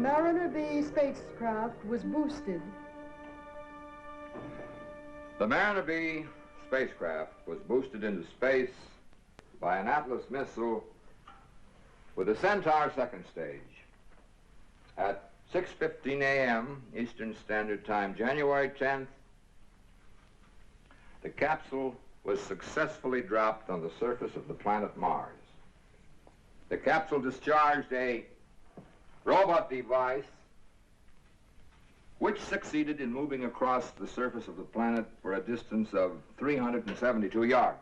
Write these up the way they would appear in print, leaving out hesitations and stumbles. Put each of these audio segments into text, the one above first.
Mariner B spacecraft was boosted. The Mariner B spacecraft was boosted into space by an Atlas missile with a Centaur second stage at 6:15 a.m. Eastern Standard Time, January 10th. The capsule was successfully dropped on the surface of the planet Mars. The capsule discharged a robot device which succeeded in moving across the surface of the planet for a distance of 372 yards.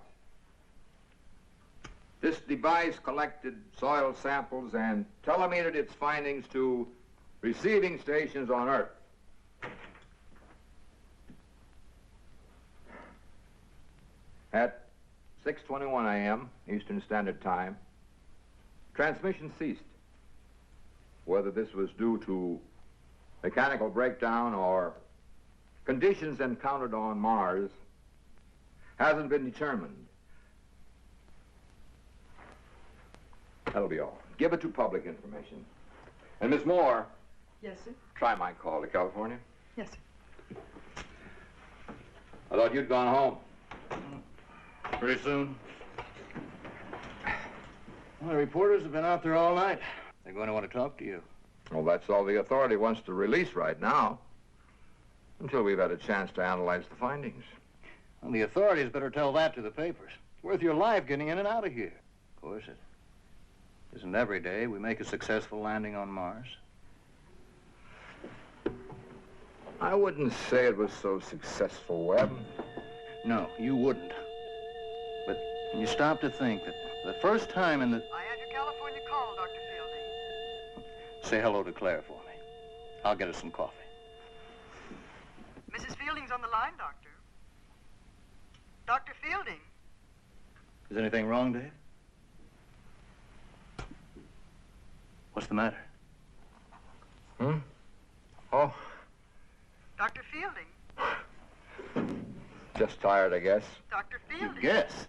This device collected soil samples and telemetered its findings to receiving stations on Earth. At 6:21 a.m. Eastern Standard Time, transmission ceased. Whether this was due to mechanical breakdown or conditions encountered on Mars hasn't been determined. That'll be all. Give it to public information. And Miss Moore. Yes, sir. Try my call to California. Yes, sir. I thought you'd gone home. Pretty soon? Well, the reporters have been out there all night. They're going to want to talk to you. Well, that's all the authority wants to release right now, until we've had a chance to analyze the findings. Well, the authorities better tell that to the papers. It's worth your life getting in and out of here. Of course, it isn't every day we make a successful landing on Mars. I wouldn't say it was so successful, Webb. No, you wouldn't. But when you stop to think that the first time in the... I had your California call, Dr. Fielding. Say hello to Claire for me. I'll get her some coffee. Mrs. Fielding's on the line, Doctor. Dr. Fielding. Is anything wrong, Dave? What's the matter? Oh, Dr. Fielding. just tired, I guess. Dr. Fielding. Yes.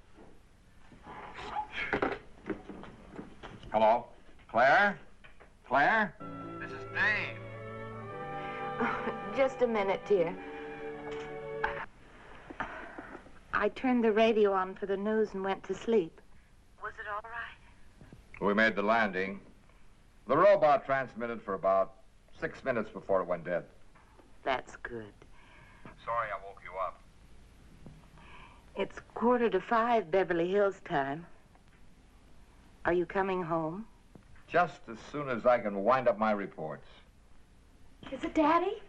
Hello? Claire? Claire? This is Dave. Just a minute, dear. I turned the radio on for the news and went to sleep. Was it all right? We made the landing. The robot transmitted for about 6 minutes before it went dead. That's good. Sorry I woke you up. It's 4:45 Beverly Hills time. Are you coming home? Just as soon as I can wind up my reports. Is it Daddy?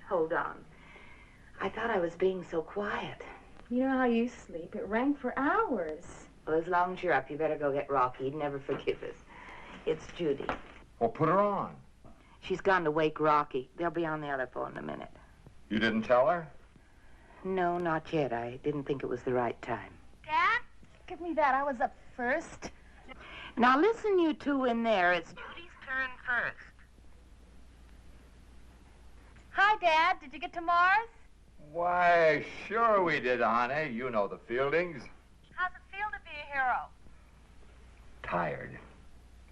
Hold on. I thought I was being so quiet. You know how you sleep. It rang for hours. Well, as long as you're up, you better go get Rocky. He'd never forgive us. It's Judy. Well, put her on. She's gone to wake Rocky. They'll be on the other phone in a minute. You didn't tell her? No, not yet. I didn't think it was the right time. Dad? Give me that. I was up first. Now, listen, you two in there. It's Judy's turn first. Hi, Dad. Did you get to Mars? Why, sure we did, honey. You know the Fieldings. How's it feel to be a hero? Tired.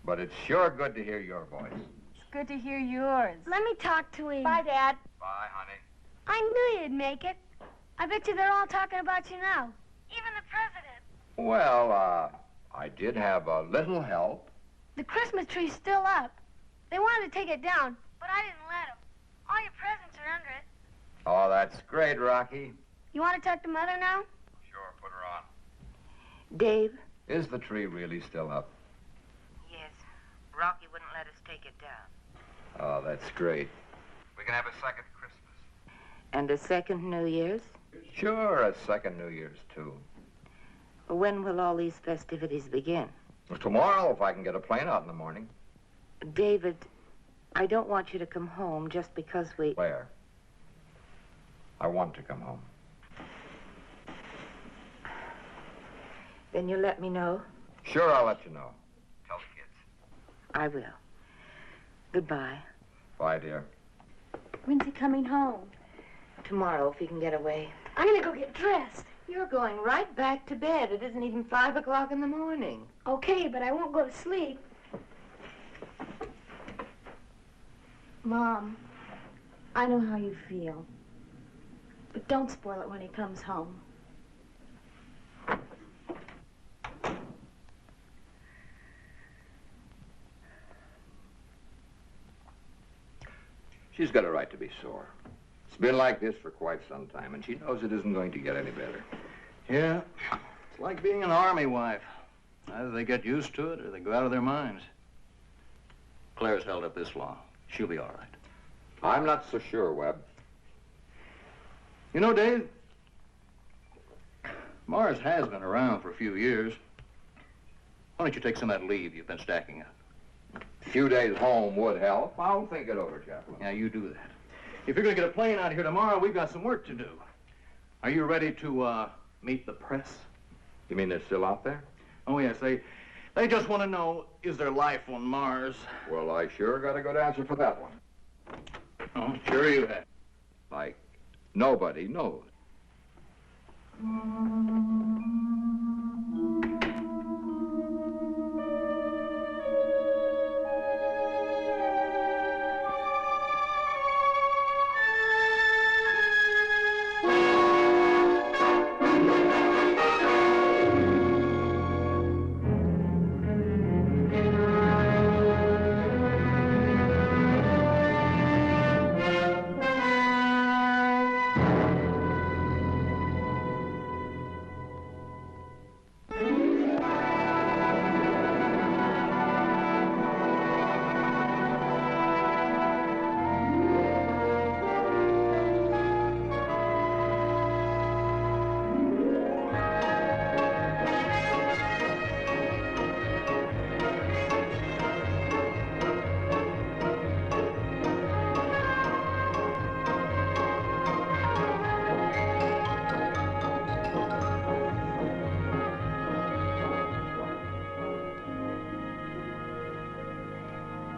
But it's sure good to hear your voice. It's good to hear yours. Let me talk to him. Bye, Dad. Bye, honey. I knew you'd make it. I bet you they're all talking about you now. Even the president. Well, I did have a little help. The Christmas tree's still up. They wanted to take it down, but I didn't let them. All your presents are under it. Oh, that's great, Rocky. You want to talk to Mother now? Sure, put her on. Dave? Is the tree really still up? Yes. Rocky wouldn't let us take it down. Oh, that's great. We can have a second Christmas. And a second New Year's? Sure, a second New Year's, too. When will all these festivities begin? Well, tomorrow, if I can get a plane out in the morning. David, I don't want you to come home just because we... Claire, I want to come home. Then you let me know? Sure, I'll let you know. Tell the kids. I will. Goodbye. Bye, dear. When's he coming home? Tomorrow, if you can get away. I'm going to go get dressed. You're going right back to bed. It isn't even 5 o'clock in the morning. Okay, but I won't go to sleep. Mom, I know how you feel. But don't spoil it when he comes home. She's got a right to be sore. It's been like this for quite some time, and she knows it isn't going to get any better. Yeah, it's like being an army wife. Either they get used to it or they go out of their minds. Claire's held up this long. She'll be all right. I'm not so sure, Webb. You know, Dave, Mars has been around for a few years. Why don't you take some of that leave you've been stacking up? A few days home would help. I'll think it over, Chaplain. Yeah, you do that. If you're going to get a plane out here tomorrow, we've got some work to do. Are you ready to meet the press? You mean they're still out there? Oh, yes. They just want to know, is there life on Mars? Well, I sure got a good answer for that one. Oh, sure you have. Like, nobody knows.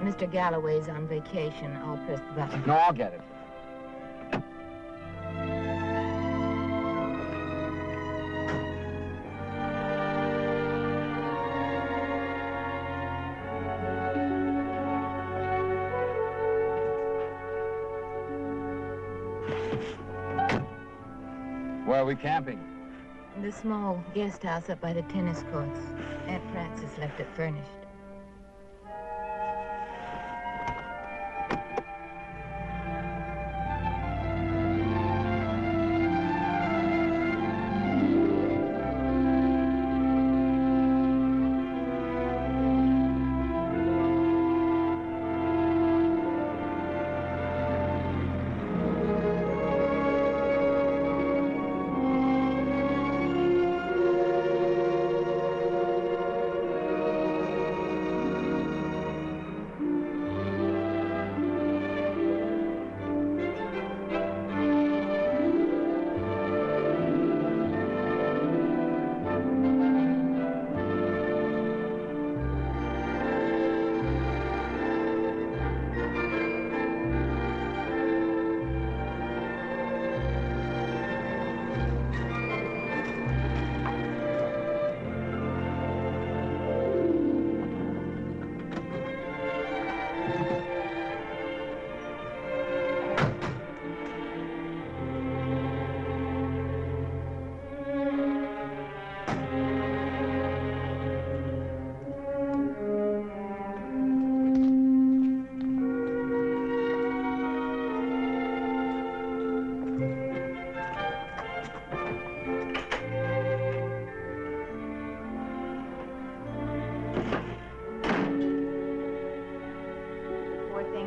Mr. Galloway's on vacation. I'll press the button. No, I'll get it. Where are we camping? The small guest house up by the tennis courts. Aunt Frances left it furnished.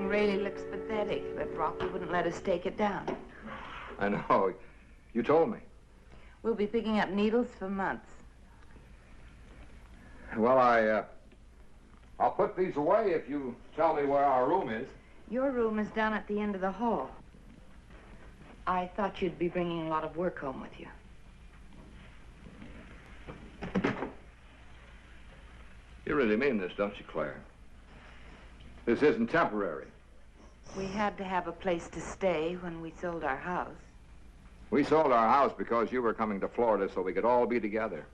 Really looks pathetic, but Rocky wouldn't let us take it down. I know. You told me. We'll be picking up needles for months. Well, I'll put these away if you tell me where our room is. Your room is down at the end of the hall. I thought you'd be bringing a lot of work home with you. You really mean this, don't you, Claire? This isn't temporary. We had to have a place to stay when we sold our house. We sold our house because you were coming to Florida so we could all be together.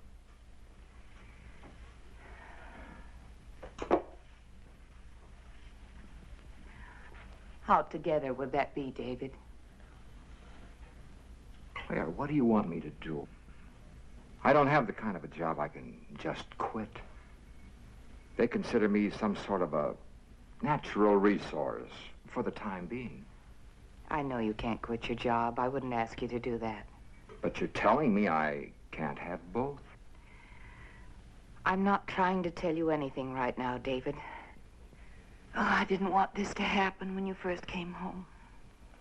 How together would that be, David? Claire, what do you want me to do? I don't have the kind of a job I can just quit. They consider me some sort of a natural resource for the time being. I know you can't quit your job. I wouldn't ask you to do that. But you're telling me I can't have both? I'm not trying to tell you anything right now, David. Oh, I didn't want this to happen when you first came home.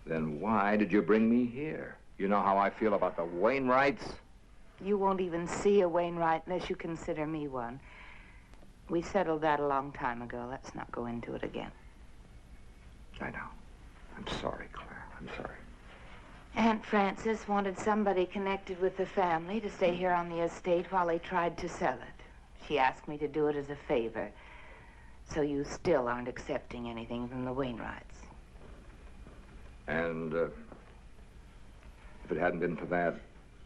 Then why did you bring me here? You know how I feel about the Wainwrights? You won't even see a Wainwright unless you consider me one. We settled that a long time ago. Let's not go into it again. I know. I'm sorry, Claire. I'm sorry. Aunt Frances wanted somebody connected with the family to stay here on the estate while they tried to sell it. She asked me to do it as a favor. So you still aren't accepting anything from the Wainwrights. And if it hadn't been for that,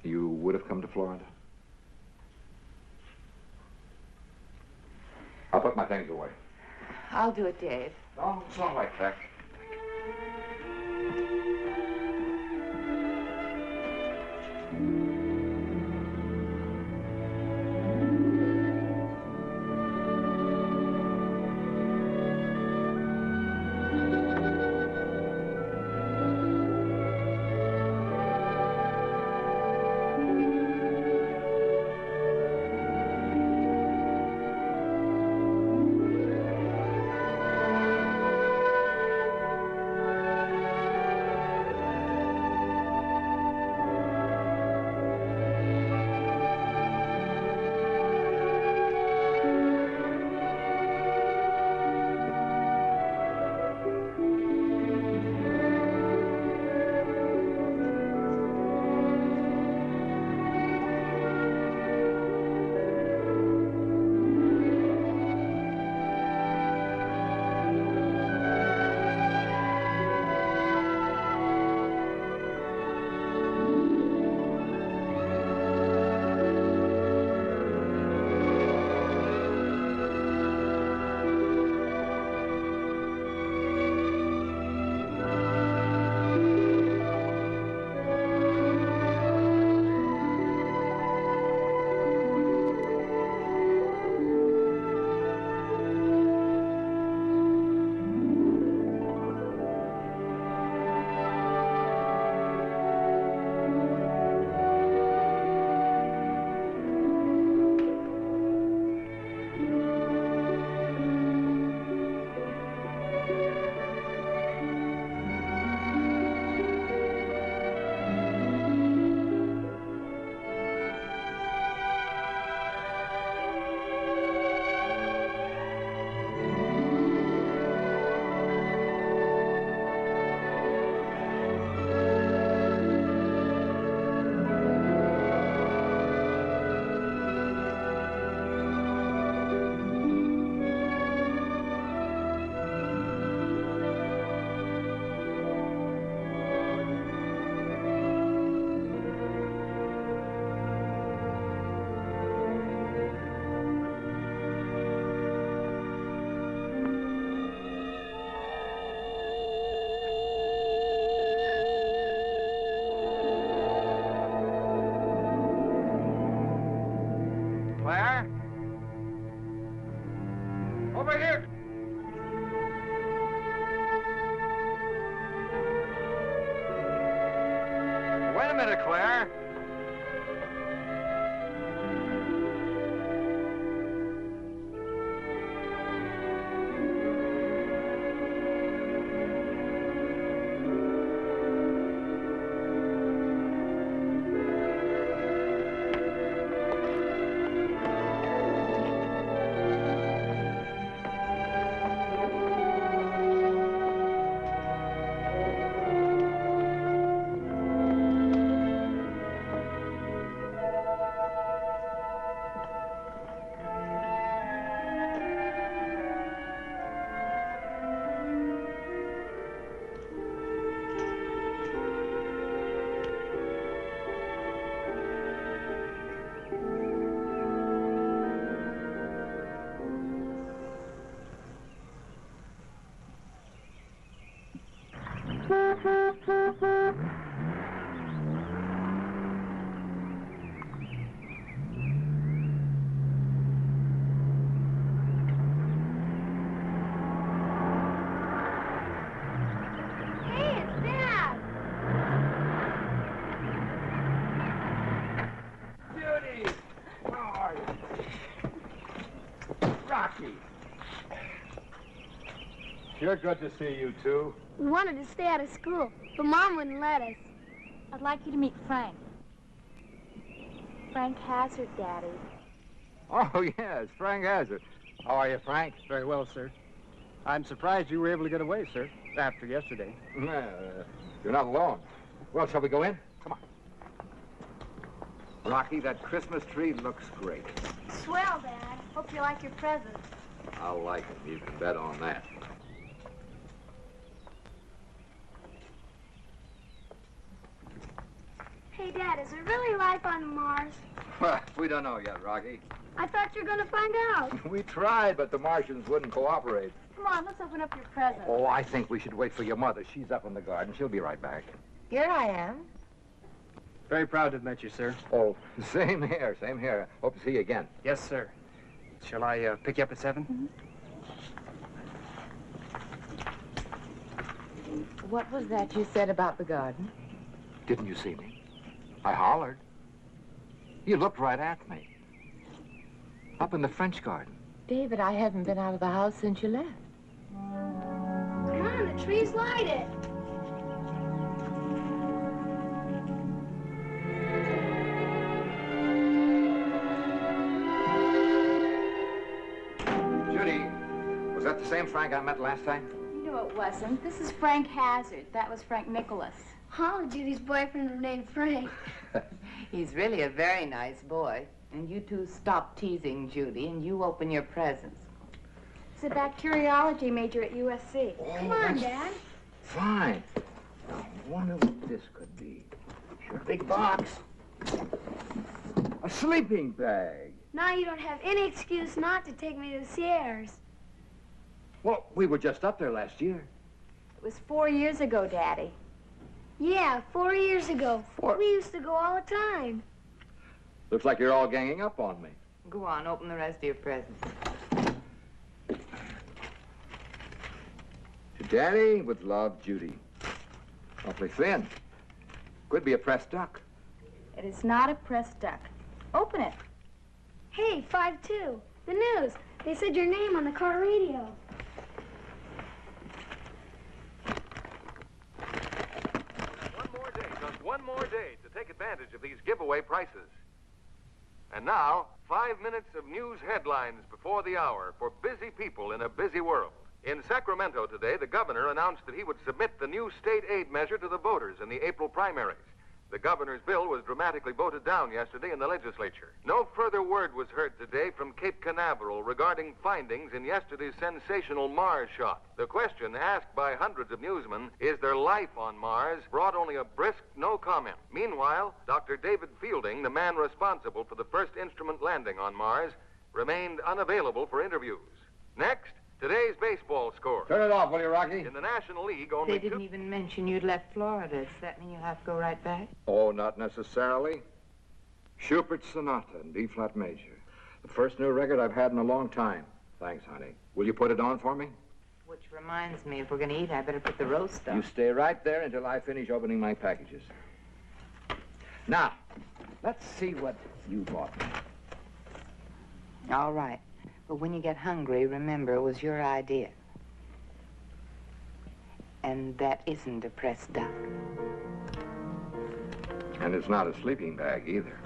you would have come to Florida? I'll put my things away. I'll do it, Dave. No, it's all right, Claire. Claire? Over here! Wait a minute, Claire. Rocky. Sure good to see you two. We wanted to stay out of school, but Mom wouldn't let us. I'd like you to meet Frank. Frank Hazard, Daddy. Oh, yes, Frank Hazard. How are you, Frank? Very well, sir. I'm surprised you were able to get away, sir, after yesterday. You're not alone. Well, shall we go in? Come on. Rocky, that Christmas tree looks great. Swell, Dad. Hope you like your presents. I'll like it. You can bet on that. Hey, Dad, is there really life on Mars? We don't know yet, Rocky. I thought you were going to find out. We tried, but the Martians wouldn't cooperate. Come on, let's open up your present. Oh, I think we should wait for your mother. She's up in the garden. She'll be right back. Here I am. Very proud to have met you, sir. Oh, same here, same here. Hope to see you again. Yes, sir. Shall I pick you up at 7? What was that you said about the garden? Didn't you see me? I hollered. You looked right at me. Up in the French garden. David, I haven't been out of the house since you left. Come on, the tree's lighted. Judy, was that the same Frank I met last time? No, it wasn't. This is Frank Hazard. That was Frank Nicholas. Oh, Judy's boyfriend was named Frank. He's really a very nice boy. And you two stop teasing Judy, and you open your presents. He's a bacteriology major at USC. Come on, Dad. Fine. Now, I wonder what this could be. Sure, big box. A sleeping bag. Now you don't have any excuse not to take me to the Sierras. Well, we were just up there last year. It was 4 years ago, Daddy. Yeah, 4 years ago. We used to go all the time. Looks like you're all ganging up on me. Go on, open the rest of your presents. To Daddy, with love, Judy. Awfully thin. Could be a pressed duck. It is not a pressed duck. Open it. Hey, 5-2. The news. They said your name on the car radio. Just one more day to take advantage of these giveaway prices. And now, 5 minutes of news headlines before the hour for busy people in a busy world. In Sacramento today, the governor announced that he would submit the new state aid measure to the voters in the April primaries. The governor's bill was dramatically voted down yesterday in the legislature. No further word was heard today from Cape Canaveral regarding findings in yesterday's sensational Mars shot. The question asked by hundreds of newsmen, is there life on Mars, brought only a brisk no comment. Meanwhile, Dr. David Fielding, the man responsible for the first instrument landing on Mars, remained unavailable for interviews. Next, today's baseball score. Turn it off, will you, Rocky? In the National League, only They didn't even mention you'd left Florida. Does that mean you'll have to go right back? Oh, not necessarily. Schubert Sonata in D-flat major. The first new record I've had in a long time. Thanks, honey. Will you put it on for me? Which reminds me, if we're going to eat, I better put the roast on. You stay right there until I finish opening my packages. Now, let's see what you bought me. All right. But when you get hungry, remember it was your idea. And that isn't a pressed duck. And it's not a sleeping bag either.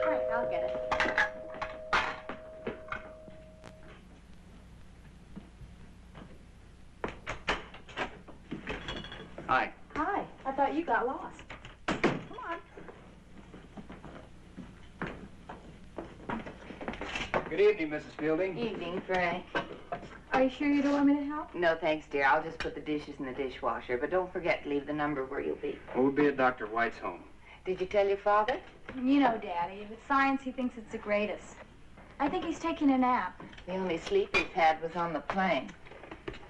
All right, I'll get it. Hi. Hi. I thought you got lost. Come on. Good evening, Mrs. Fielding. Evening, Frank. Are you sure you don't want me to help? No, thanks, dear. I'll just put the dishes in the dishwasher. But don't forget to leave the number where you'll be. We'll be at Dr. White's home. Did you tell your father? You know, Daddy, with science, he thinks it's the greatest. I think he's taking a nap. The only sleep he's had was on the plane.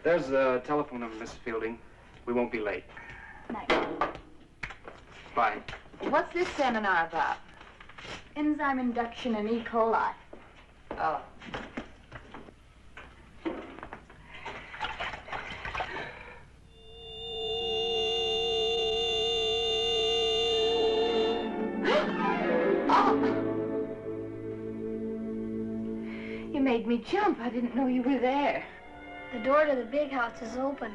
There's the telephone number, Mrs. Fielding. We won't be late. Night. Bye. What's this seminar about? Enzyme induction in E. coli. Oh. Oh! You made me jump. I didn't know you were there. The door to the big house is open.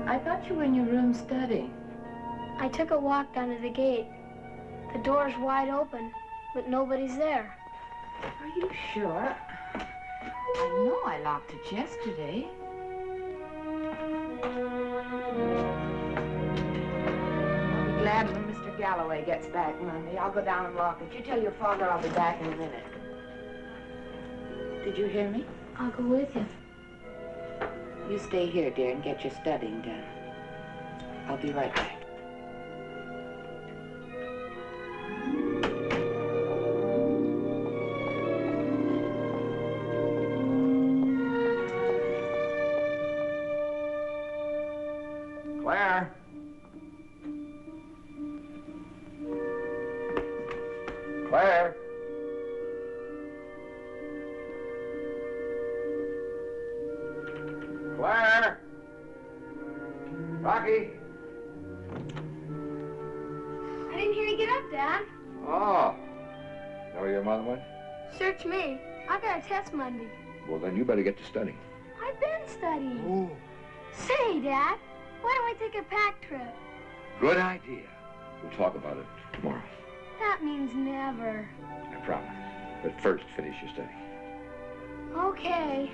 I thought you were in your room studying. I took a walk down to the gate. The door's wide open, but nobody's there. Are you sure? I know I locked it yesterday. I'll be glad when Mr. Galloway gets back Monday. I'll go down and lock it. You tell your father I'll be back in a minute. Did you hear me? I'll go with you. You stay here, dear, and get your studying done. I'll be right back. Claire? Claire? Claire? Rocky? I didn't hear you get up, Dad. Oh. Know where your mother went? Search me. I got a test Monday. Well, then you better get to studying. I've been studying. Say, Dad, why don't we take a pack trip? Good idea. We'll talk about it tomorrow. That means never. I promise. But first, finish your study. Okay.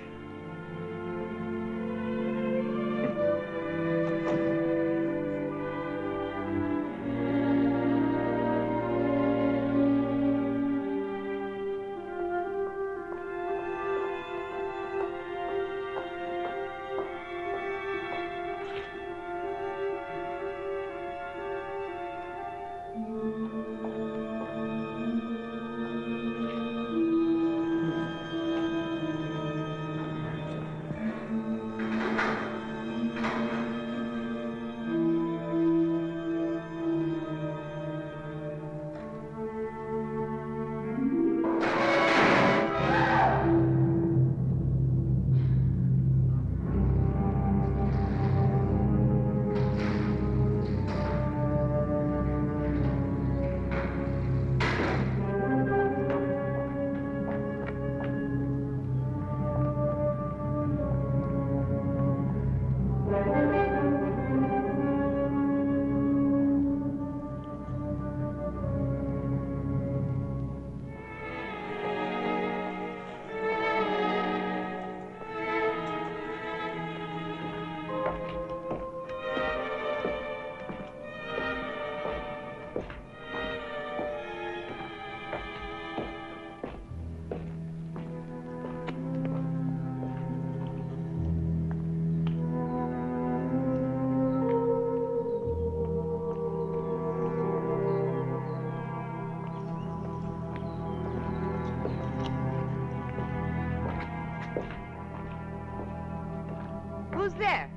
Who's there?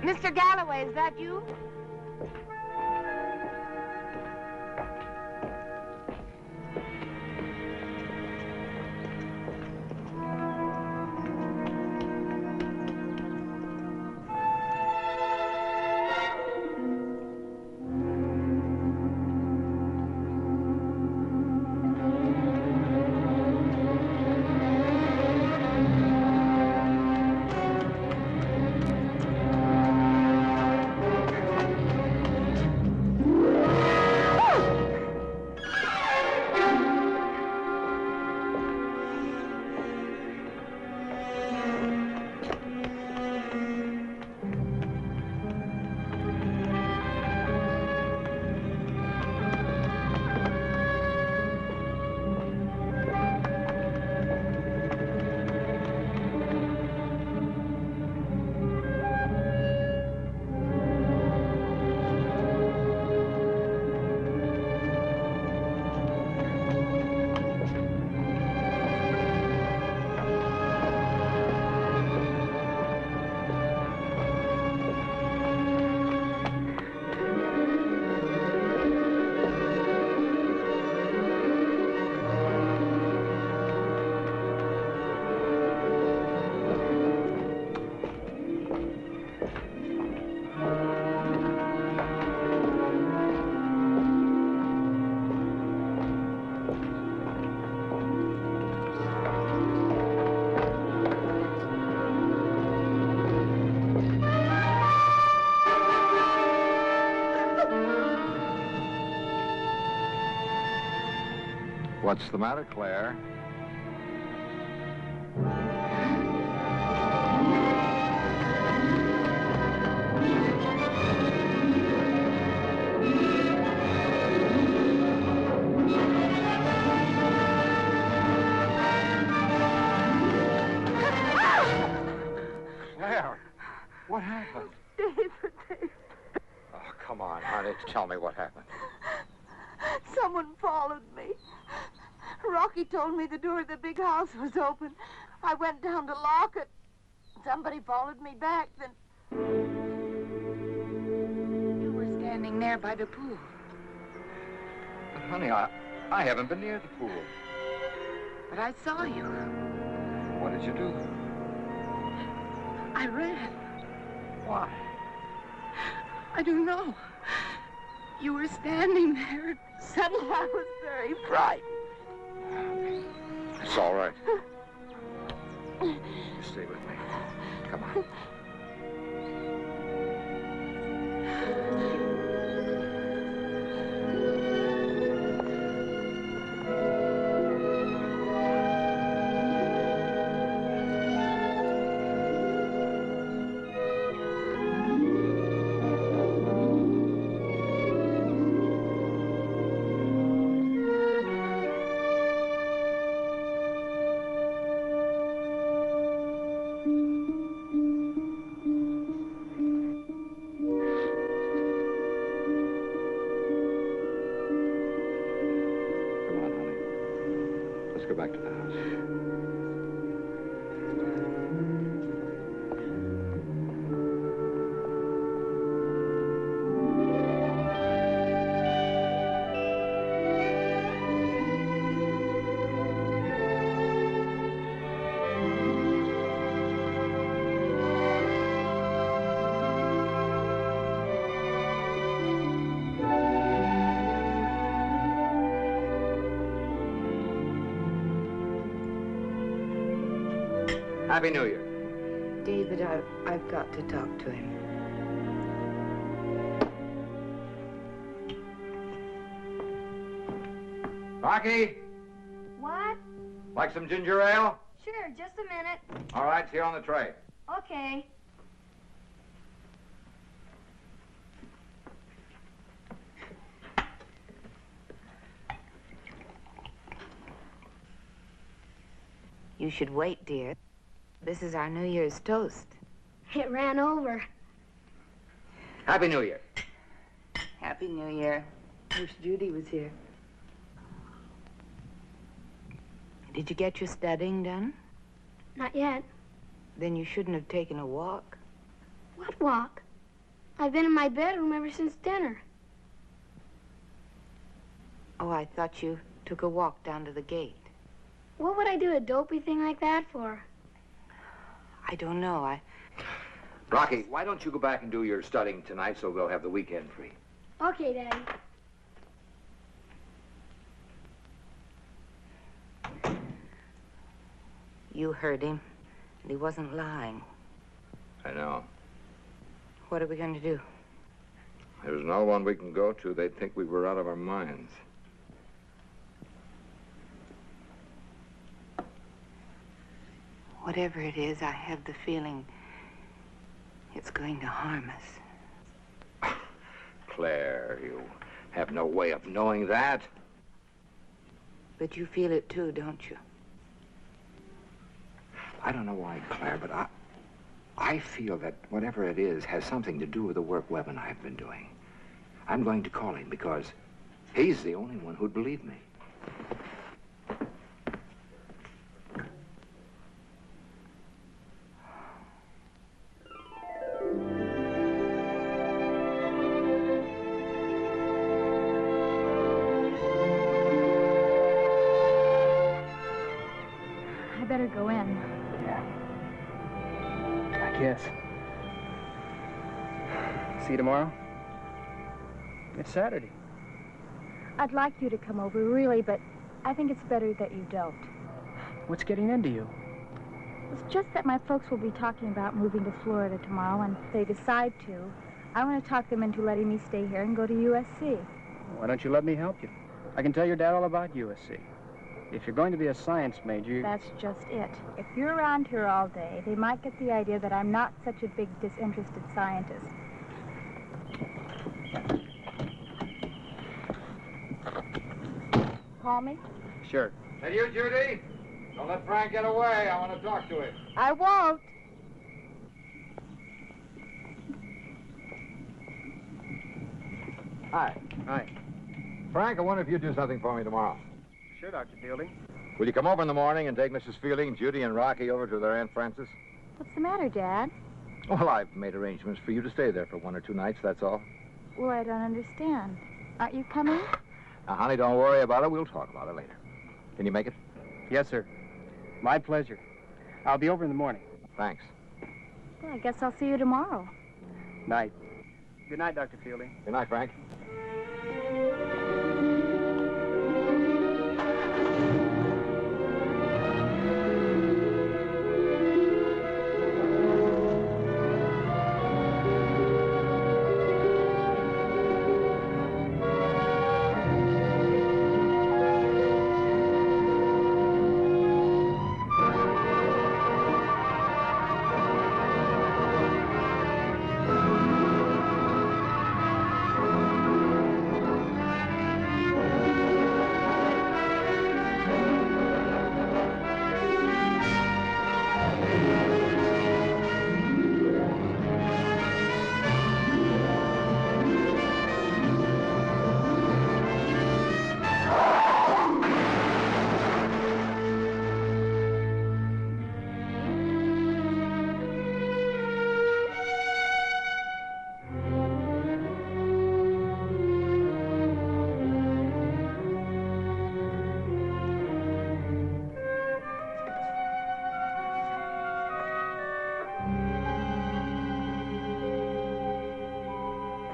Mr. Galloway, is that you? What's the matter, Claire? Claire, what happened? David. Oh, come on, honey. Tell me what happened. Someone followed me. Rocky told me the door of the big house was open. I went down to lock it. Somebody followed me back, then... You were standing there by the pool. But, honey, I haven't been near the pool. But I saw you. What did you do? I ran. Why? I don't know. You were standing there. Suddenly I was very frightened. It's all right. You stay with me. Come on. Go back to the house. Happy New Year. David, I've got to talk to him. Rocky, What? like some ginger ale? Sure, just a minute. All right, it's here on the tray. Okay. You should wait, dear. This is our New Year's toast. It ran over. Happy New Year. Happy New Year. Wish Judy was here. Did you get your studying done? Not yet. Then you shouldn't have taken a walk. What walk? I've been in my bedroom ever since dinner. Oh, I thought you took a walk down to the gate. What would I do a dopey thing like that for? I don't know. Rocky, why don't you go back and do your studying tonight so they'll have the weekend free? Okay, Daddy. You heard him, and he wasn't lying. I know. What are we going to do? There's no one we can go to. They'd think we were out of our minds. Whatever it is, I have the feeling it's going to harm us. Claire, you have no way of knowing that. But you feel it too, don't you? I don't know why, Claire, but I feel that whatever it is has something to do with the work Webb and I have been doing. I'm going to call him because he's the only one who'd believe me. I better go in. Yeah. I guess. See you tomorrow? It's Saturday. I'd like you to come over, really, but I think it's better that you don't. What's getting into you? It's just that my folks will be talking about moving to Florida tomorrow, and if they decide to, I want to talk them into letting me stay here and go to USC. Why don't you let me help you? I can tell your dad all about USC. If you're going to be a science major... That's just it. If you're around here all day, they might get the idea that I'm not such a big disinterested scientist. Call me? Sure. Hey, you, Judy? Don't let Frank get away. I want to talk to him. I won't. Hi. Hi. Frank, I wonder if you'd do something for me tomorrow. Sure, Dr. Fielding. Will you come over in the morning and take Mrs. Fielding, Judy, and Rocky over to their Aunt Frances? What's the matter, Dad? Well, I've made arrangements for you to stay there for 1 or 2 nights, that's all. Well, I don't understand. Aren't you coming? Now, honey, don't worry about it. We'll talk about it later. Can you make it? Yes, sir. My pleasure. I'll be over in the morning. Thanks. Well, I guess I'll see you tomorrow. Night. Good night, Dr. Fielding. Good night, Frank.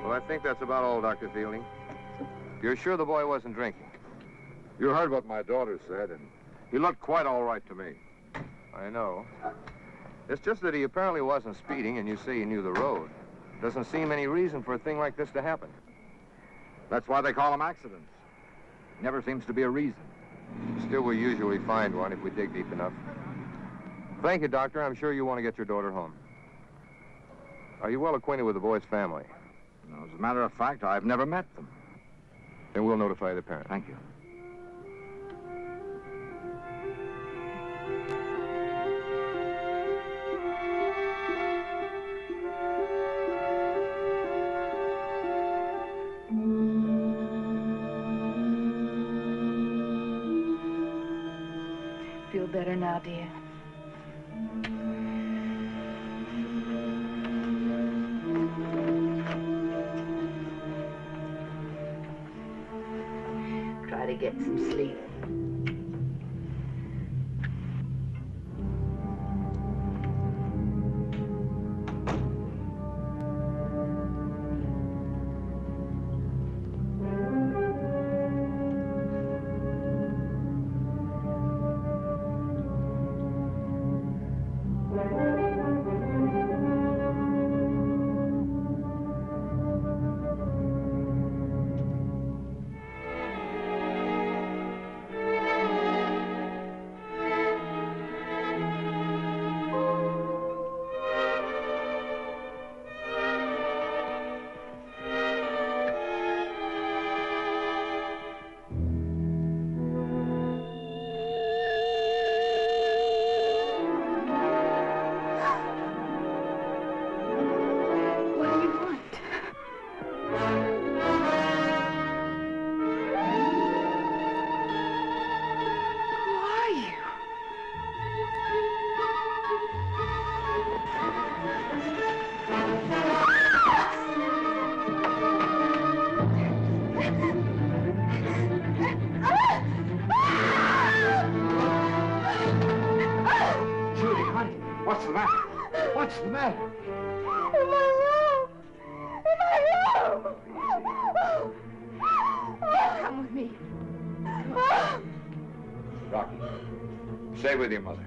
I think that's about all, Dr. Fielding. You're sure the boy wasn't drinking? You heard what my daughter said, and he looked quite all right to me. I know. It's just that he apparently wasn't speeding, and you say he knew the road. Doesn't seem any reason for a thing like this to happen. That's why they call them accidents. Never seems to be a reason. Still, we usually find one if we dig deep enough. Thank you, Doctor. I'm sure you want to get your daughter home. Are you well acquainted with the boy's family? No, as a matter of fact, I've never met them. Then we'll notify the parents. Thank you. Feel better now, dear? Try to get some sleep. What's the matter? What's the matter? In my room! In my room! Come with me. Rocky, stay with your mother.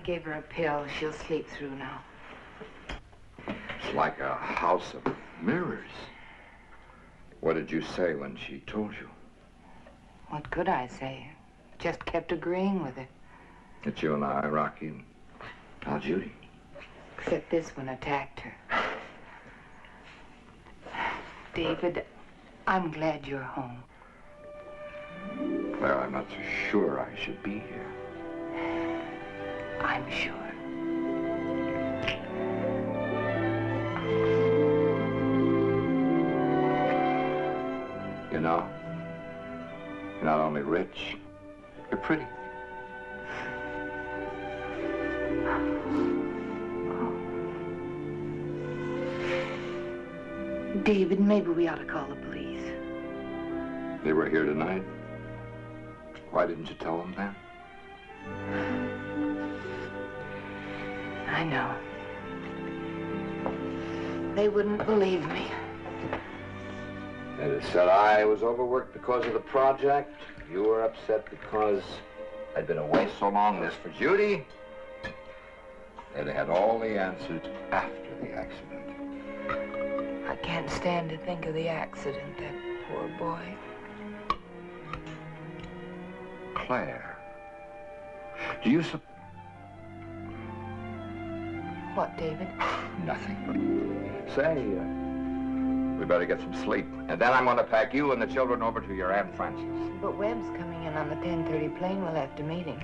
gave her a pill. She'll sleep through now. It's like a house of mirrors. What did you say when she told you? What could I say? Just kept agreeing with her. It's you and I, Rocky, and now Judy. Except this one attacked her. David, I'm glad you're home. Claire, I'm not so sure I should be here. I'm sure. You know, you're not only rich, you're pretty. David, maybe we ought to call the police. They were here tonight. Why didn't you tell them then? I know. They wouldn't believe me. They'd have said I was overworked because of the project. You were upset because I'd been away so long. This for Judy. They'd have had all the answers after the accident. I can't stand to think of the accident, that poor boy. Claire, do you What, David? Nothing. Say, we better get some sleep. And then I'm going to pack you and the children over to your Aunt Frances. But Webb's coming in on the 10:30 plane. We'll have to meet him.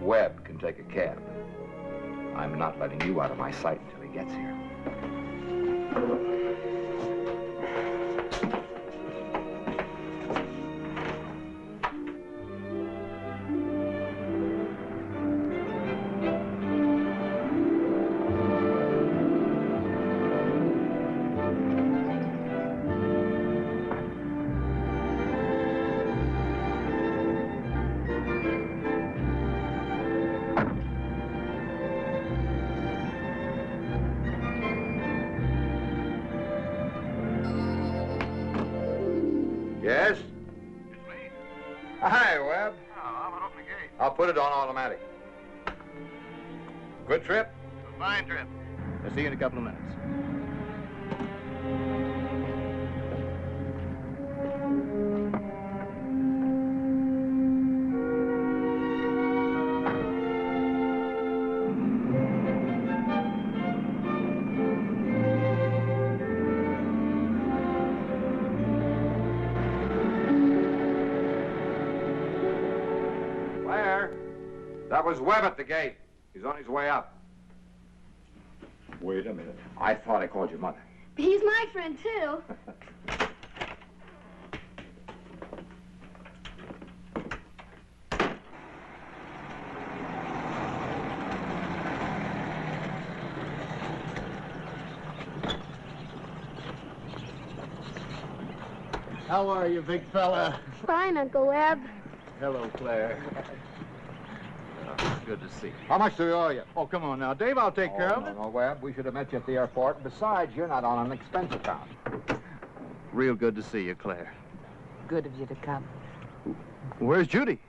Webb can take a cab. I'm not letting you out of my sight until he gets here. Yes? It's me. Hi, Webb. Oh, I'm gonna open the gate. I'll put it on automatic. Good trip? A fine trip. I'll see you in a couple of minutes. Claire, that was Webb at the gate. He's on his way up. Wait a minute. I thought I called your mother. He's my friend, too. How are you, big fella? Fine, Uncle Webb. Hello, Claire. Good to see you. How much do we owe you? Oh, come on now. Dave, I'll take care of it. No, Webb. We should have met you at the airport. Besides, you're not on an expense account. Real good to see you, Claire. Good of you to come. Where's Judy?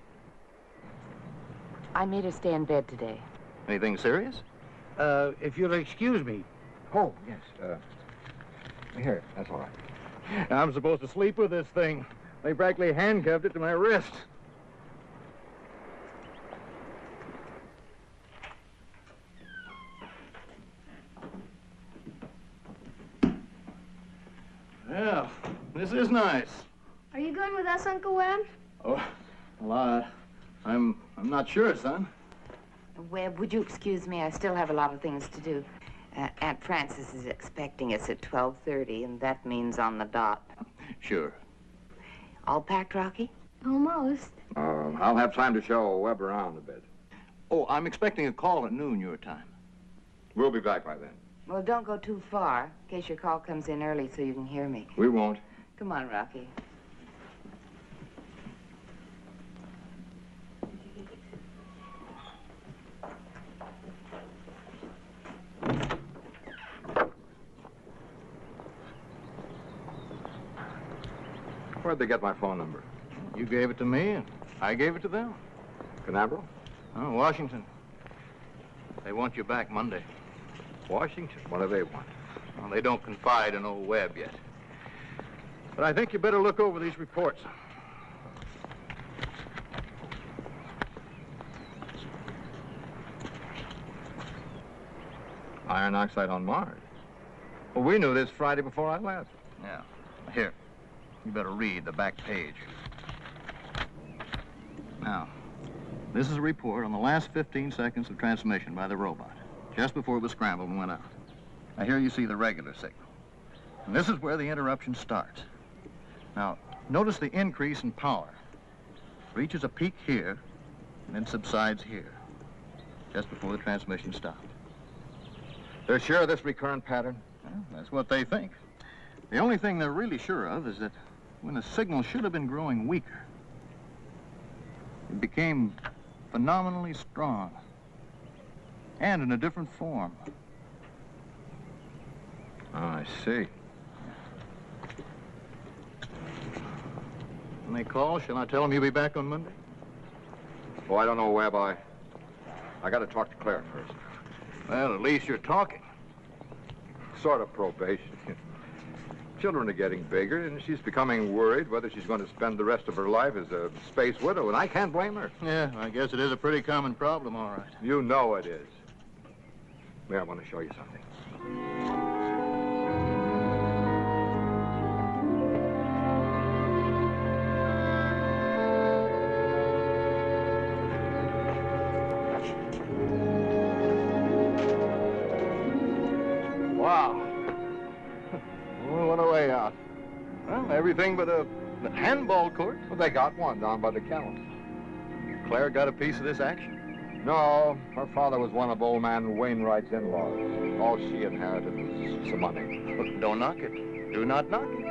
I made her stay in bed today. Anything serious? If you'll excuse me. Oh, yes. Here, that's all right. I'm supposed to sleep with this thing. They practically handcuffed it to my wrist. Well, this is nice. Are you going with us, Uncle Webb? Oh, well, I'm not sure, son. Webb, would you excuse me? I still have a lot of things to do. Aunt Frances is expecting us at 12:30, and that means on the dot. Sure. All packed, Rocky? Almost. I'll have time to show Webb around a bit. Oh, I'm expecting a call at noon your time. We'll be back by then. Well, don't go too far, in case your call comes in early so you can hear me. We won't. Come on, Rocky. Where'd they get my phone number? You gave it to me, and I gave it to them. Canaveral? Oh, Washington. They want you back Monday. Washington, what do they want? Well, they don't confide in old Webb yet. But I think you better look over these reports. Iron oxide on Mars. Well, we knew this Friday before I left. Yeah. Here. You better read the back page. Now, this is a report on the last 15 seconds of transmission by the robot, just before it was scrambled and went out. Now, here you see the regular signal. And this is where the interruption starts. Now, notice the increase in power. Reaches a peak here, and then subsides here, just before the transmission stopped. They're sure of this recurrent pattern? Well, that's what they think. The only thing they're really sure of is that when the signal should have been growing weaker, it became phenomenally strong and in a different form. Oh, I see. When they call, shall I tell them you'll be back on Monday? Oh, I don't know, Webb. I got to talk to Claire first. Well, at least you're talking. Sort of probation. Children are getting bigger, and she's becoming worried whether she's going to spend the rest of her life as a space widow, and I can't blame her. Yeah, I guess it is a pretty common problem, all right. You know it is. May I want to show you something? Wow. Well, what a way out. Well, everything but a handball court. Well, they got one down by the kennels. Claire got a piece of this action? No, her father was one of old man Wainwright's in-laws. All she inherited was some money. Look, don't knock it. Do not knock it.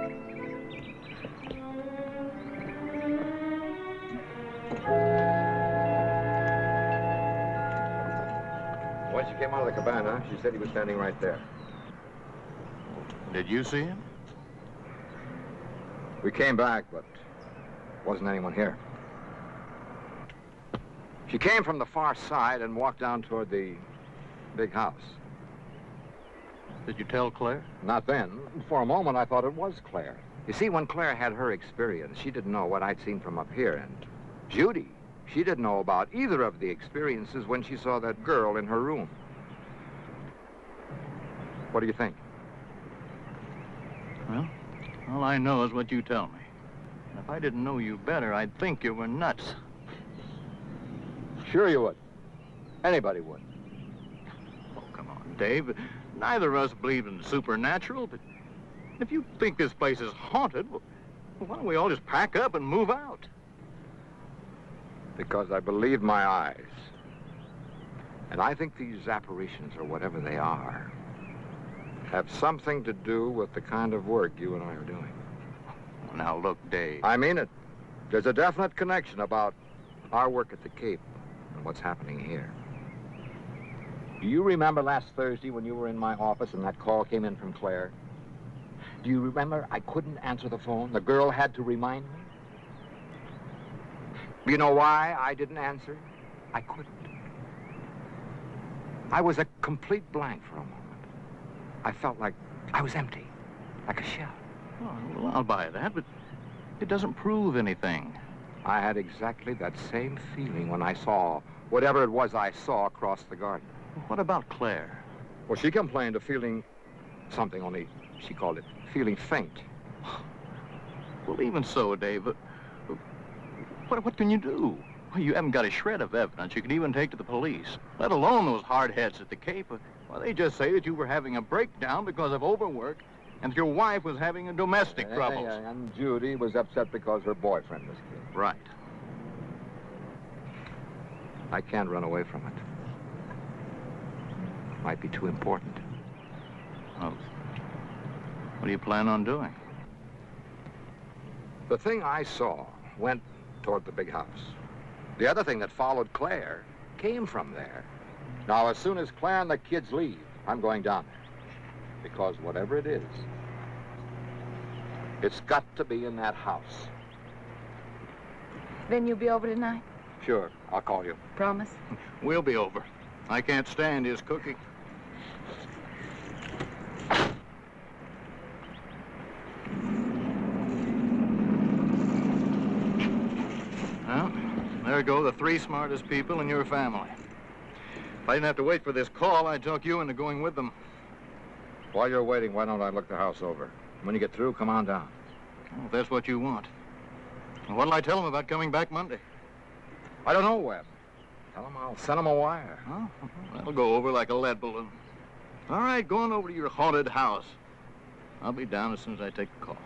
When she came out of the cabana, she said he was standing right there. Did you see him? We came back, but wasn't anyone here. She came from the far side and walked down toward the big house. Did you tell Claire? Not then. For a moment, I thought it was Claire. You see, when Claire had her experience, she didn't know what I'd seen from up here. And Judy, she didn't know about either of the experiences when she saw that girl in her room. What do you think? Well, all I know is what you tell me. And if I didn't know you better, I'd think you were nuts. Sure you would. Anybody would. Oh, come on, Dave. Neither of us believe in the supernatural, but if you think this place is haunted, well, why don't we all just pack up and move out? Because I believe my eyes. And I think these apparitions, or whatever they are, have something to do with the kind of work you and I are doing. Now, look, Dave. I mean it. There's a definite connection about our work at the Cape and what's happening here. Do you remember last Thursday when you were in my office and that call came in from Claire? Do you remember I couldn't answer the phone? The girl had to remind me. You know why I didn't answer? I couldn't. I was a complete blank for a moment. I felt like I was empty, like a shell. Oh, well, I'll buy that, but it doesn't prove anything. I had exactly that same feeling when I saw whatever it was I saw across the garden. What about Claire? Well, she complained of feeling something, only she called it feeling faint. Well, even so, Dave, what can you do? Well, you haven't got a shred of evidence you can even take to the police, let alone those hard heads at the Cape. Well, they just say that you were having a breakdown because of overwork and that your wife was having a domestic troubles. And Judy was upset because her boyfriend was killed. Right. I can't run away from it. Might be too important. Well, what do you plan on doing? The thing I saw went toward the big house. The other thing that followed Claire came from there. Now, as soon as Claire and the kids leave, I'm going down there. Because whatever it is, it's got to be in that house. Then you'll be over tonight? Sure, I'll call you. Promise? We'll be over. I can't stand his cooking. Well, there go the three smartest people in your family. If I didn't have to wait for this call, I'd talk you into going with them. While you're waiting, why don't I look the house over? When you get through, come on down. Well, if that's what you want. Well, what'll I tell them about coming back Monday? I don't know, Webb. Tell them I'll send them a wire. Oh, that'll go over like a lead balloon. All right, go on over to your haunted house. I'll be down as soon as I take the call.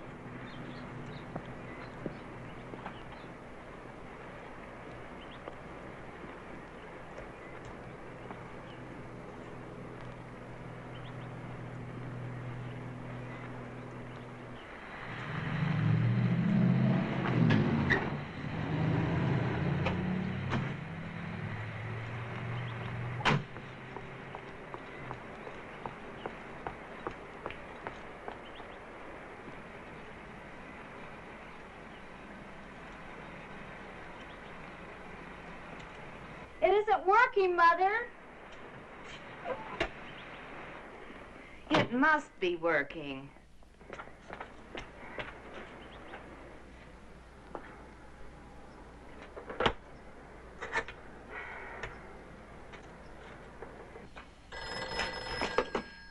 It isn't working, Mother. It must be working.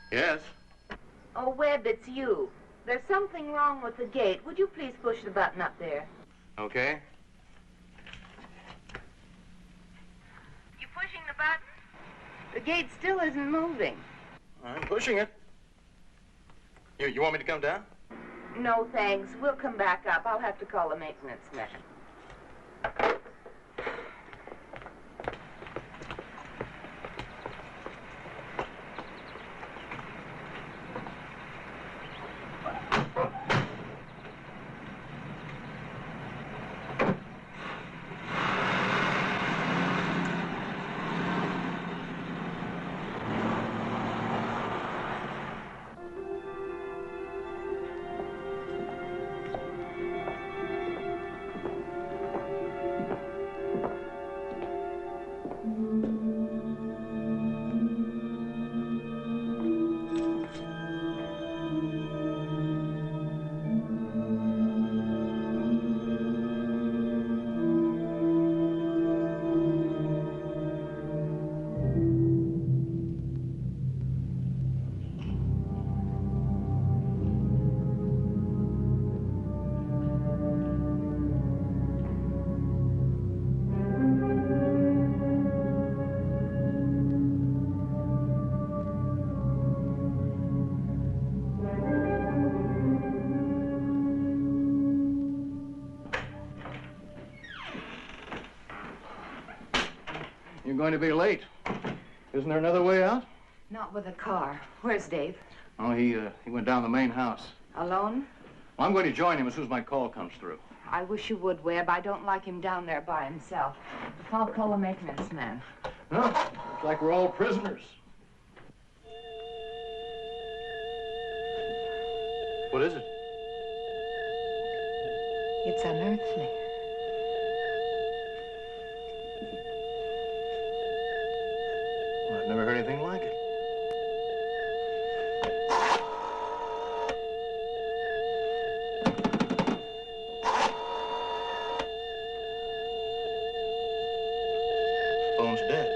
Yes? Oh, Webb, it's you. There's something wrong with the gate. Would you please push the button up there? Okay. You pushing the button? The gate still isn't moving. I'm pushing it. You want me to come down? No, thanks. We'll come back up. I'll have to call the maintenance man. You're going to be late. Isn't there another way out? Not with a car. Where's Dave? Oh, he went down the main house. Alone? Well, I'm going to join him as soon as my call comes through. I wish you would, Webb. I don't like him down there by himself. I'll call the maintenance man. Well, looks like we're all prisoners. What is it? It's unearthly. Well, I've never heard anything like it. Phone's dead.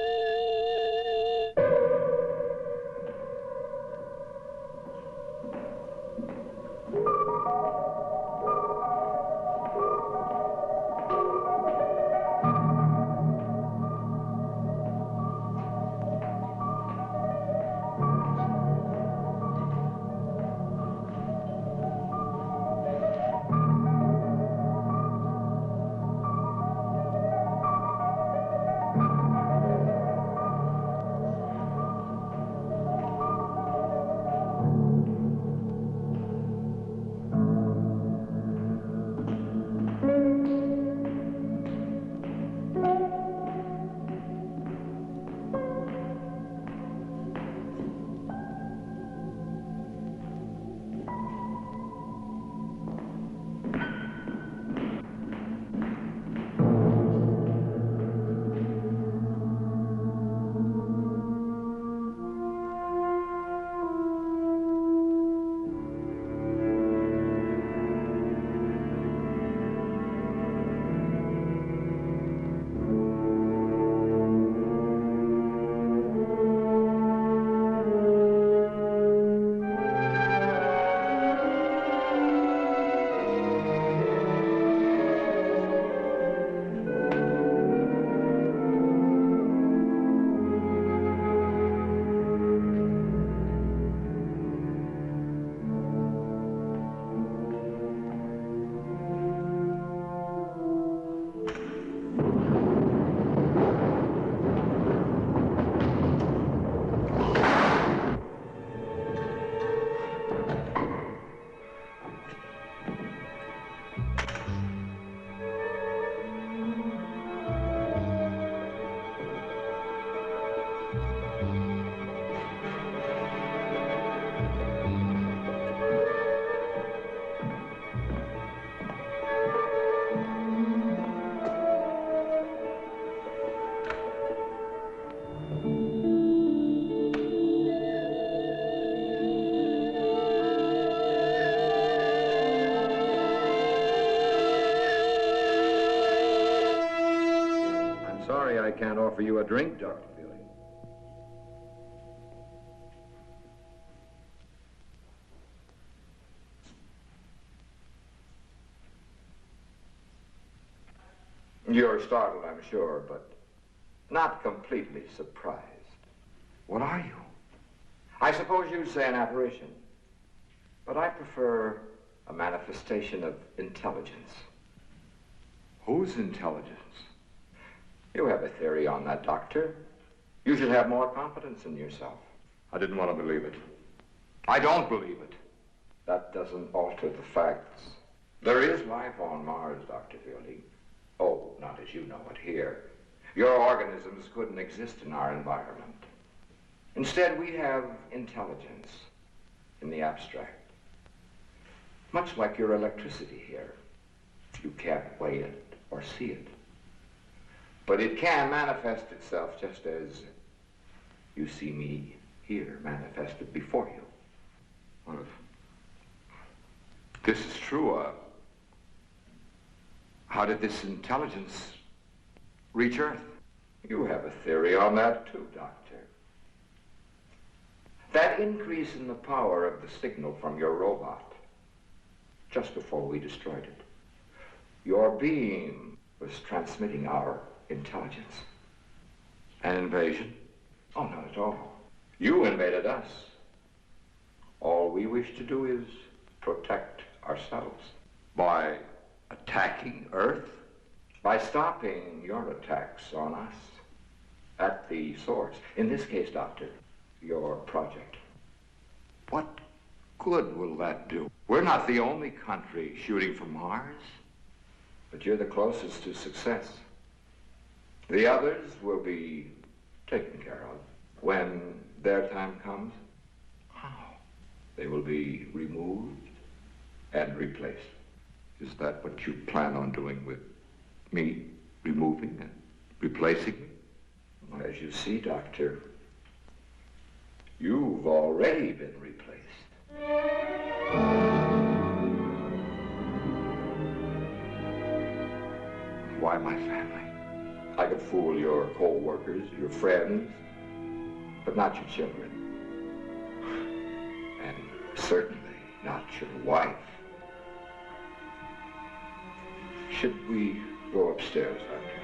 I can't offer you a drink, Dr. Fielding. You're startled, I'm sure, but not completely surprised. What are you? I suppose you'd say an apparition, but I prefer a manifestation of intelligence. Whose intelligence? You have a theory on that, Doctor. You should have more confidence in yourself. I didn't want to believe it. I don't believe it. That doesn't alter the facts. There is life on Mars, Dr. Fielding. Oh, not as you know it here. Your organisms couldn't exist in our environment. Instead, we have intelligence in the abstract. Much like your electricity here. You can't weigh it or see it. But it can manifest itself just as you see me here manifested before you. Well, if this is true, how did this intelligence reach Earth? You have a theory on that too, Doctor. That increase in the power of the signal from your robot, just before we destroyed it, your beam was transmitting our intelligence. An invasion? Oh, not at all. You invaded us. All we wish to do is protect ourselves. By attacking Earth? By stopping your attacks on us at the source. In this case, Doctor, your project. What good will that do? We're not the only country shooting for Mars, but you're the closest to success. The others will be taken care of when their time comes. How? They will be removed and replaced. Is that what you plan on doing with me, removing and replacing me? As you see, Doctor, you've already been replaced. Why my family? I could fool your co-workers, your friends, but not your children. And certainly not your wife. Should we go upstairs, Doctor?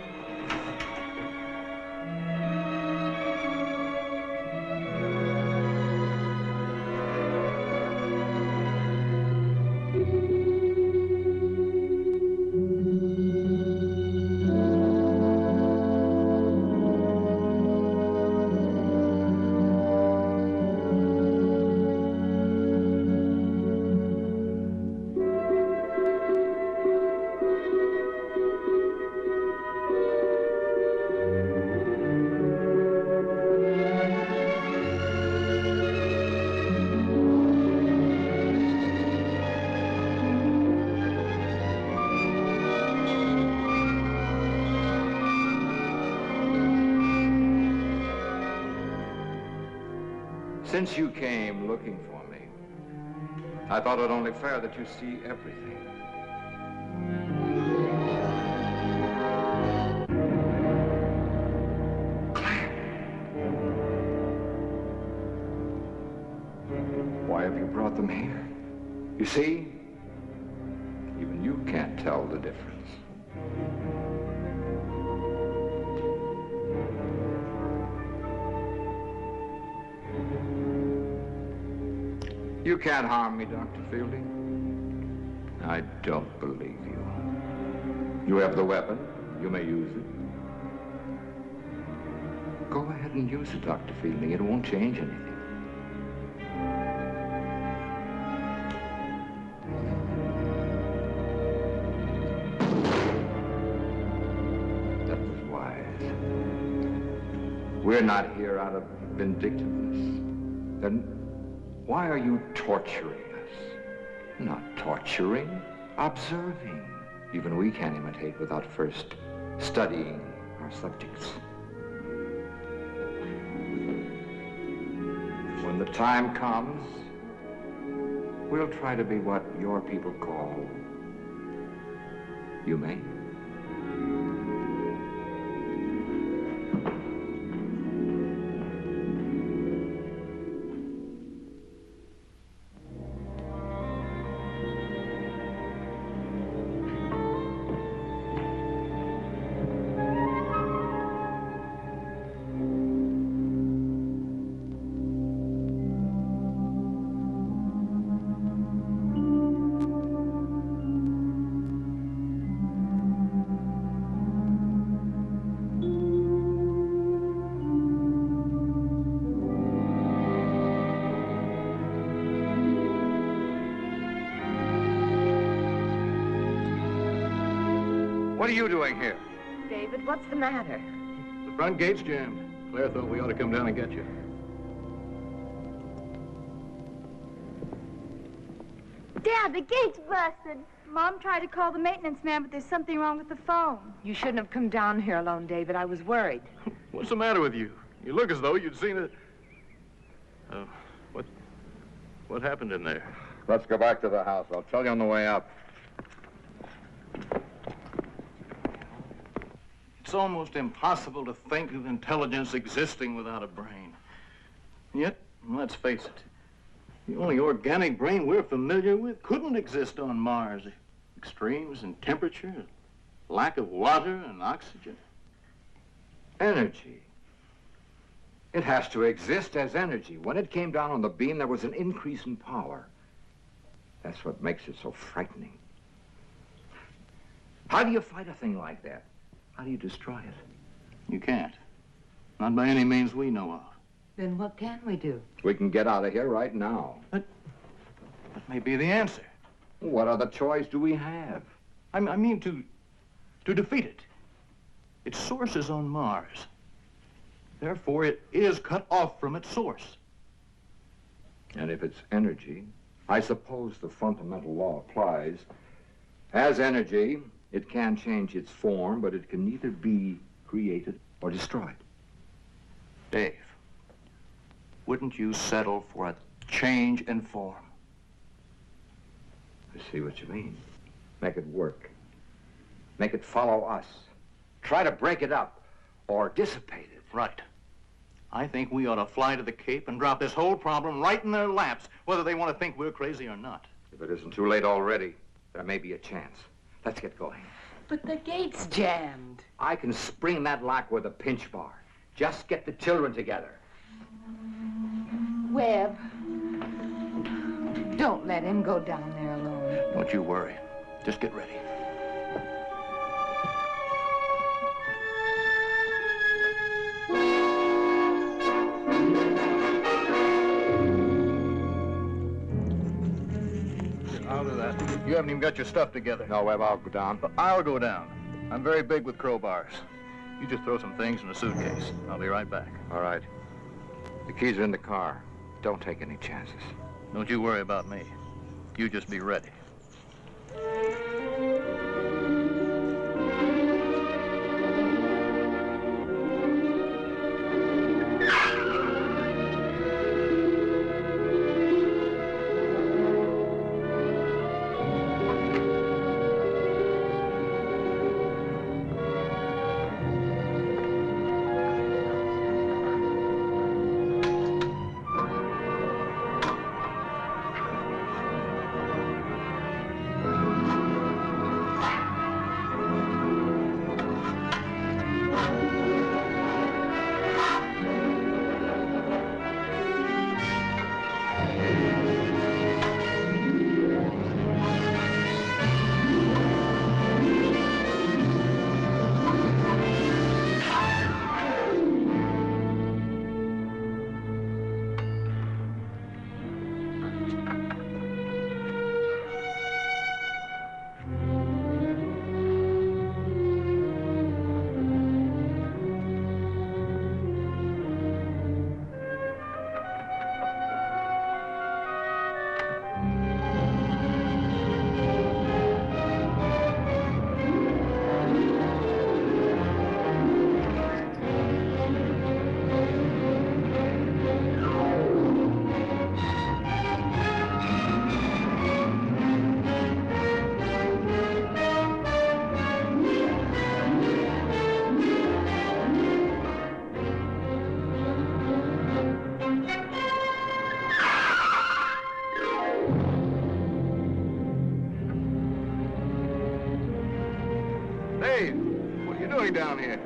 Since you came looking for me, I thought it only fair that you see everything. Claire! Why have you brought them here? You see, even you can't tell the difference. You can't harm me, Dr. Fielding. I don't believe you. You have the weapon. You may use it. Go ahead and use it, Dr. Fielding. It won't change anything. That was wise. We're not here out of vindictiveness. Then why are you torturing us? Not torturing, observing. Even we can't imitate without first studying our subjects. When the time comes, we'll try to be what your people call humane. What are you doing here? David, what's the matter? The front gate's jammed. Claire thought we ought to come down and get you. Dad, the gate's busted. Mom tried to call the maintenance man, but there's something wrong with the phone. You shouldn't have come down here alone, David. I was worried. What's the matter with you? You look as though you'd seen a... What happened in there? Let's go back to the house. I'll tell you on the way up. It's almost impossible to think of intelligence existing without a brain. And yet, let's face it, the only organic brain we're familiar with couldn't exist on Mars. Extremes in temperature, lack of water and oxygen. Energy. It has to exist as energy. When it came down on the beam, there was an increase in power. That's what makes it so frightening. How do you fight a thing like that? How do you destroy it? You can't. Not by any means we know of. Then what can we do? We can get out of here right now. That may be the answer. What other choice do we have? I mean to defeat it. Its source is on Mars. Therefore, it is cut off from its source. And if it's energy, I suppose the fundamental law applies. As energy, it can change its form, but it can neither be created or destroyed. Dave, wouldn't you settle for a change in form? I see what you mean. Make it work. Make it follow us. Try to break it up or dissipate it. Right. I think we ought to fly to the Cape and drop this whole problem right in their laps, whether they want to think we're crazy or not. If it isn't too late already, there may be a chance. Let's get going. But the gate's jammed. I can spring that lock with a pinch bar. Just get the children together. Webb, don't let him go down there alone. Don't you worry. Just get ready. I'll do that. You haven't even got your stuff together. No, Webb, I'll go down. I'll go down. I'm very big with crowbars. You just throw some things in a suitcase. I'll be right back. All right. The keys are in the car. Don't take any chances. Don't you worry about me. You just be ready. Dave, what are you doing down here?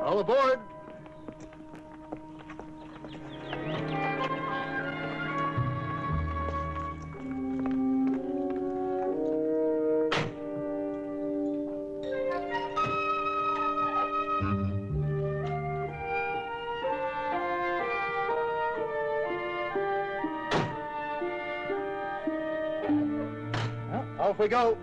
All aboard. Well, off we go.